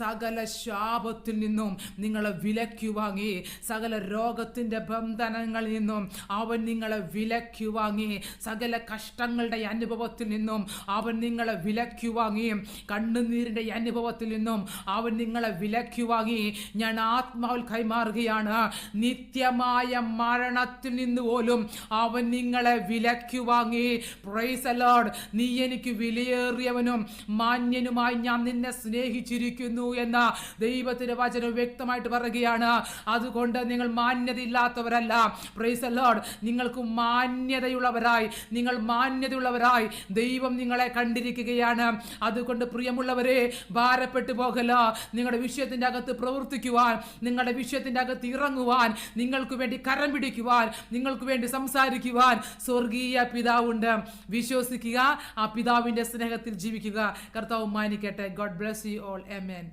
സകല ശാപത്തിൽ നിന്നും നിങ്ങളെ വിലക്കി വാങ്ങി, സകല രോഗത്തിൻ്റെ ബന്ധനങ്ങളിൽ നിന്നും അവൻ നിങ്ങളെ വിലക്കി വാങ്ങി, സകല കഷ്ടങ്ങളുടെ അനുഭവത്തിൽ നിന്നും അവൻ നിങ്ങളെ വിലക്കി വാങ്ങി, കണ്ണുനീരിൻ്റെ അനുഭവത്തിൽ നിന്നും അവൻ നിങ്ങളെ വിലക്കി വാങ്ങി. ഞാൻ ആത്മാവിൽ കൈമാറുകയാണ്, നിത്യമായ മരണത്തിൽ നിന്ന് പോലും അവൻ നിങ്ങളെ വിലക്കി വാങ്ങി. Praise the Lord. നീ എനിക്ക് വിലയേറിയവനും മാന്യനുമായി ഞാൻ നിന്നെ സ്നേഹിച്ചിരിക്കുന്നു എന്ന ദൈവത്തിന്റെ വചനം വ്യക്തമായിട്ട് പറയുകയാണ്. അതുകൊണ്ട് നിങ്ങൾ മാന്യതയില്ലാത്തവരല്ല. Praise the Lord. നിങ്ങൾക്ക് മാന്യതയുള്ളവരായി ദൈവം നിങ്ങളെ കണ്ടിരിക്കുകയാണ്. അതുകൊണ്ട് പ്രിയമുള്ളവരെ, ഭാരപ്പെട്ടു പോകല. നിങ്ങളുടെ വിഷയത്തിന്റെ അകത്ത് പ്രവർത്തിക്കുവാൻ, നിങ്ങളുടെ വിഷയത്തിന്റെ അകത്ത് ഇറങ്ങുവാൻ, നിങ്ങൾക്ക് വേണ്ടി കരം പിടിക്കുവാൻ, നിങ്ങൾക്ക് വേണ്ടി സംസാരിക്കുവാൻ സ്വർഗീയ പിതാവുണ്ട്. വിശ്വസിക്കുക, ആ പിതാവിന്റെ സ്നേഹത്തിൽ ജീവിക്കുക. കർത്താവ് മാനിക്കട്ടെ. God bless you all. Amen.